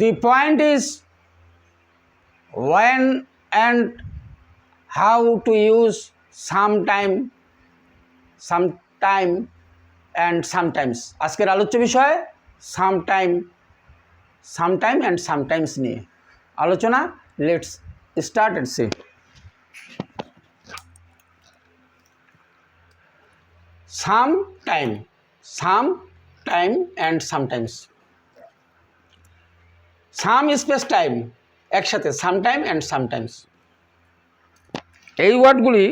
The point is when and how to use sometime and sometimes. আজকের আলোচ্য বিষয় sometime and sometimes নিয়ে আলোচনা। Let's start and see. Sometime and sometimes. Some space time একসাথে sometime and sometimes। এই ওয়ার্ডগুলি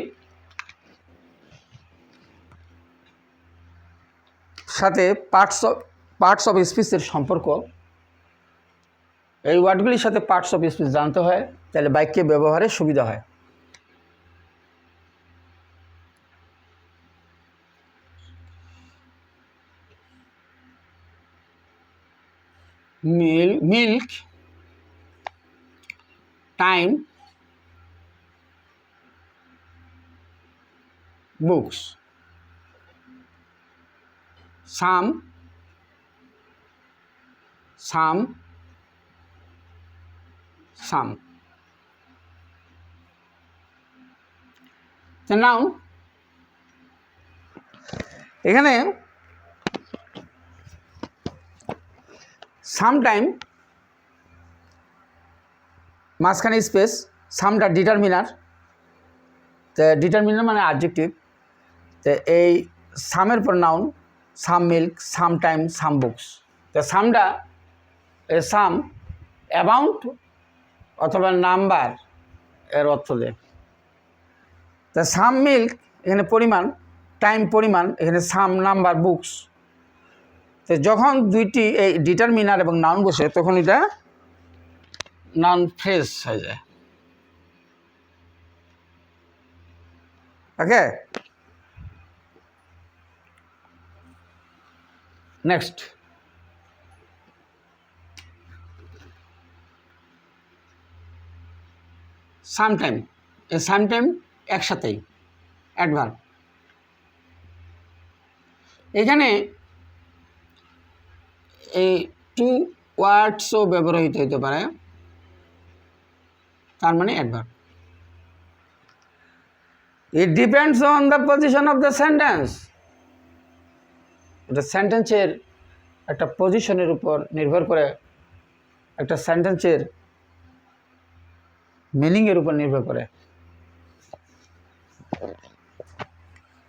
সাথে parts of স্পিচের সম্পর্ক, এই ওয়ার্ডগুলির সাথে পার্টস অফ স্পিচ জানতে হয়, তাহলে বাক্যে ব্যবহারে সুবিধা হয়। Milk, time, books. some the noun এখানে sometime মাঝখানে স্পেস, সামটা ডিটারমিনার, তো ডিটারমিনার মানে অ্যাডজেক্টিভ। তো এই সামের পর নাউন, সাম মিল্ক, সাম টাইম, সাম বুকস। তো সামটা সাম অ্যামাউন্ট অথবা নাম্বার এর অর্থ দেয়। তা সাম মিল্ক এখানে পরিমাণ, টাইম পরিমাণ, এখানে সাম নাম্বার, বুকস। তো যখন দুইটি এই ডিটারমিনার এবং নাউন বসে তখন এটা নাউন ফ্রেজ হয়ে যায়। Okay, next sometime. এই সামটাইম একসাথেই অ্যাডভার্ব। এখানে এই টু ওয়ার্ডসও ব্যবহৃত হতে পারে, তার মানে adverb. It depends on the position of the sentence. এটা সেন্টেন্সের একটা পজিশনের উপর নির্ভর করে, একটা সেন্টেন্সের মিনিংয়ের উপর নির্ভর করে।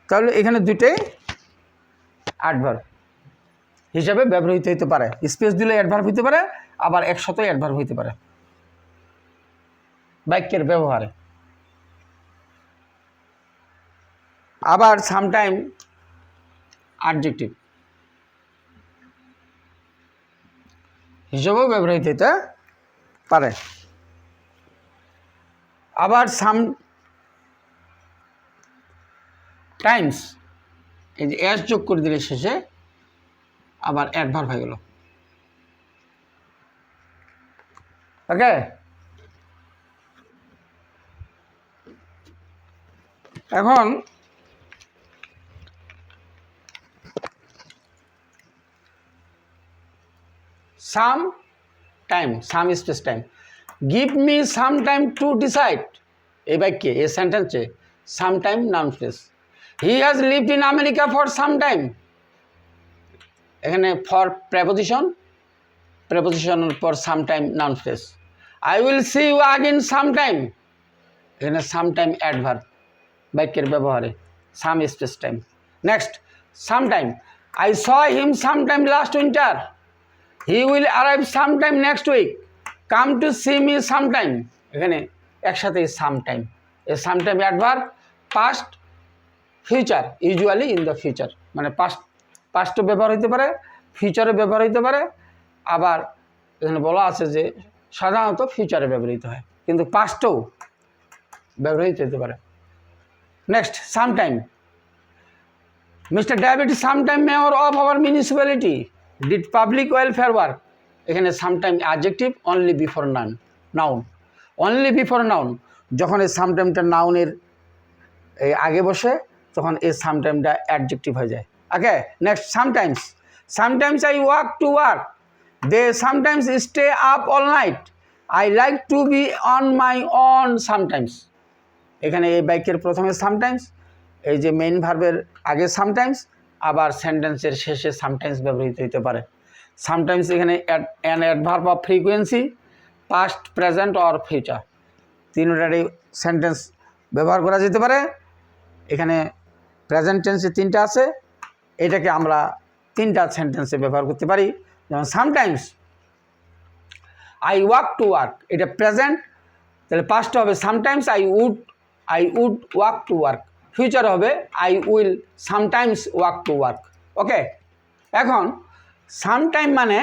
তাহলে এখানে দুইটাই অ্যাডভার্ব হিসাবে ব্যবহৃত হতে পারে। স্পেস দিলে অ্যাডভার্ব হতে পারে, আবার একসাথে অ্যাডভার্ব হতে পারে বাক্যের ব্যবহারে। আবার সামটাইম অ্যাডজেক্টিভ হিসেবেও ব্যবহৃত হতে পারে। আবার সাম টাইমস এই যে এস যোগ করে দিলে শেষে আবার অ্যাডভার্ব হয়ে গেল। ওকে, এখন some time, some space time. Give me some time to decide. এই বাক্যে এই সেন্টেন্সে some time noun phrase. He has lived in America for some time. এখানে ফর প্রেপোজিশনের পর some time noun phrase. I will see you again some time. এখানে some time adverb বাক্যের ব্যবহারে, some space time. Next some time. I saw him some time last winter. He will arrive some time next week. Come to see me some time. এখানে একসাথে some time. এই some time adverb, past, future, usually in the future, মানে পাস্টও ব্যবহার হতে পারে, ফিউচারে ব্যবহার হতে পারে। আবার এখানে বলা আছে যে সাধারণত ফিউচারে ব্যবহৃত হয়, কিন্তু পাস্টও ব্যবহৃত হতে পারে। Next sometime. Mister David sometime mayor of our municipality did public welfare work. এখানে sometime adjective, only before noun. Only before noun, যখন এই সামটাইমটা নাউনের এই আগে বসে তখন এই সামটাইমটা অ্যাডজেক্টিভ হয়ে যায়। Okay, next sometimes. Sometimes I walk to work. They sometimes stay up all night. I like to be on my own sometimes. এখানে এই বাক্যের প্রথমে সামটাইমস, এই যে মেইন ভার্বের আগে সামটাইমস, আবার সেন্টেন্সের শেষে সামটাইমস ব্যবহৃত হতে পারে। সামটাইমস এখানে an adverb of frequency, past, present or future, তিনটারই সেন্টেন্স ব্যবহার করা যেতে পারে। এখানে প্রেজেন্ট টেন্সে তিনটা আছে, এটাকে আমরা তিনটা সেন্টেন্সে ব্যবহার করতে পারি। যেমন sometimes I walk to work, এটা প্রেজেন্ট, তাহলে পাস্ট হবে sometimes I would walk to work, future হবে I will sometimes walk to work. Okay, এখন সামটাইম মানে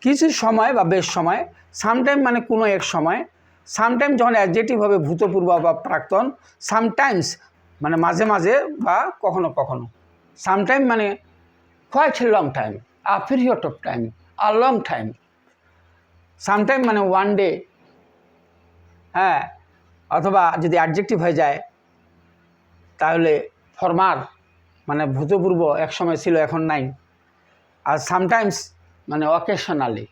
কিছু সময় বা বেশ সময়, সামটাইম মানে কোনো এক সময়, সামটাইম যখন অ্যাডজেক্টিভ হবে ভূতপূর্ব বা প্রাক্তন, সামটাইমস মানে মাঝে মাঝে বা কখনো কখনো, সামটাইম মানে quite a long time, a period of time, a long time. Sometime মানে ওয়ান ডে, হ্যাঁ, অথবা যদি অ্যাডজেক্টিভ হয়ে যায় তাহলে ফরমার মানে ভূতপূর্ব, এক সময় ছিল এখন নাই। আর সামটাইমস মানে অকেশনালি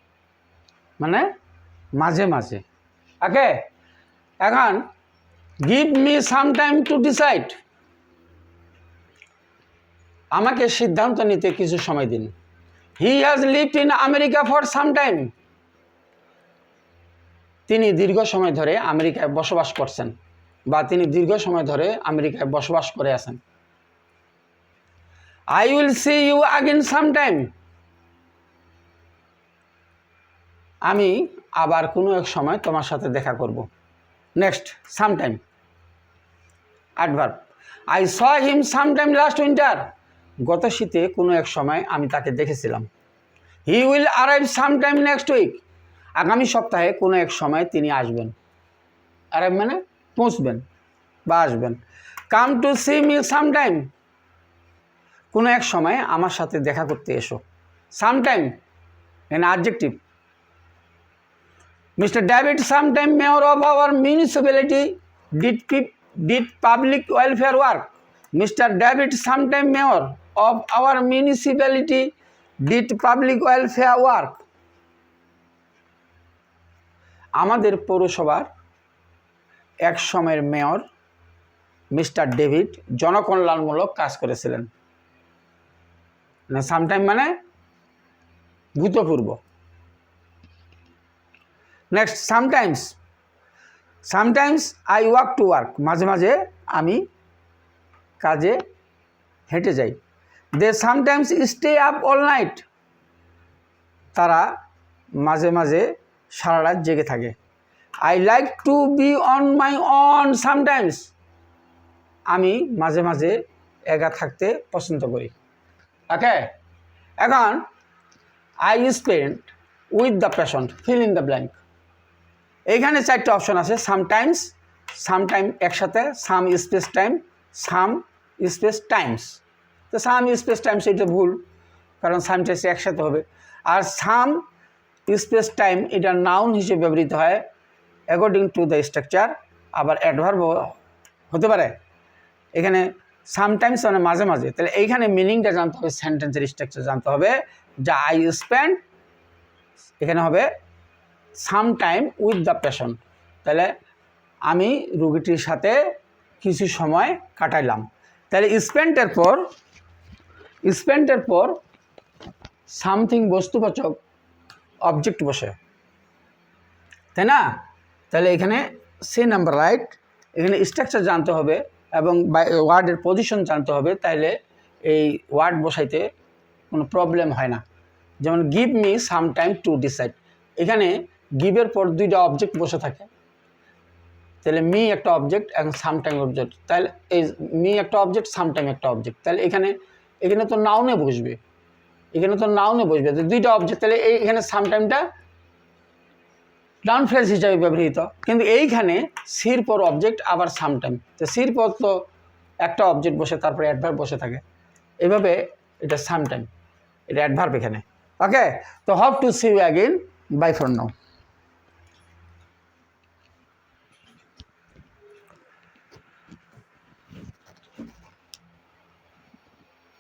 মানে মাঝে মাঝে। ওকে, এখন give me some time to decide, আমাকে সিদ্ধান্ত নিতে কিছু সময় দিন। হি has lived in America for some time, তিনি দীর্ঘ সময় ধরে আমেরিকায় বসবাস করছেন বা তিনি দীর্ঘ সময় ধরে আমেরিকায় বসবাস করে আছেন। I will see you again some time, আমি আবার কোনো এক সময় তোমার সাথে দেখা করব। Next sometime adverb, I saw him sometime last winter, গত শীতে কোনো এক সময় আমি তাকে দেখেছিলাম। He will arrive sometime next week, আগামী সপ্তাহে কোনো এক সময় তিনি আসবেন। অ্যারাইভ মানে পৌঁছবেন বা আসবেন। Come to see me sometime, কোনো এক সময় আমার সাথে দেখা করতে এসো। Sometime an adjective. Mr. David, sometime mayor of our municipality, did public welfare work. Mr. David, sometime mayor of our municipality, did public welfare work. আমাদের পৌরসভার এক সময়ের মেয়র মিস্টার ডেভিড জনকল্যাণমূলক কাজ করেছিলেন। সামটাইম মানে ভূতপূর্ব। Next sometimes, sometimes I walk to work, মাঝে মাঝে আমি কাজে হেঁটে যাই। They sometimes stay up all night, তারা মাঝে মাঝে সারা রাত জেগে থাকে। I like to be on my own sometimes, আমি মাঝে মাঝে একা থাকতে পছন্দ করি। ওকে, এখন I spend with the patient, fill in the blank. এইখানে চারটে অপশন আছে, সামটাইমস, সামটাইম একসাথে, some space time, some space Times. তো সাম স্পেস টাইমস এটা ভুল, কারণ সামটাইমস একসাথে হবে। আর সাম স্পেস টাইম এটা নাউন হিসেবে ব্যবহৃত হয় অ্যাকর্ডিং টু দ্য স্ট্রাকচার, আবার অ্যাডভার্ব হতে পারে। এখানে সামটাইমস মানে মাঝে মাঝে, তাহলে এইখানে মিনিংটা জানতে হবে, সেন্টেন্সের স্ট্রাকচার জানতে হবে। যা আই স্পেন্ড এখানে হবে some time with the patient, তাহলে আমি রোগীটির সাথে কিছু সময় কাটাইলাম। তাহলে স্পেন্টের পর সামথিং বস্তুবাচক অবজেক্ট বসে, তাই না? তাহলে এখানে সে নাম্বার রাইট, এখানে স্ট্রাকচার জানতে হবে এবং ওয়ার্ডের পজিশন জানতে হবে, তাইলে এই ওয়ার্ড বসাইতে কোনো প্রবলেম হয় না। যেমন give me some time to decide, এখানে গিভের পর দুইটা অবজেক্ট বসে থাকে, তাহলে মি একটা অবজেক্ট এবং সামটাইম অবজেক্ট, তাহলে এই মি একটা অবজেক্ট, সামটাইম একটা অবজেক্ট, তাহলে এখানে তো নাউনে বসবে, তো দুইটা অবজেক্ট, তাহলে এখানে সামটাইমটা নাউন ফ্রেজ হিসাবে ব্যবহৃত। কিন্তু এইখানে সির পর অবজেক্ট আবার সামটাইম, তো সির পর তো একটা অবজেক্ট বসে তারপরে অ্যাডভার্ব বসে থাকে, এভাবে এটা সামটাইম, এটা অ্যাডভার্ব এখানে। ওকে, তো hope to see you again, bye for now.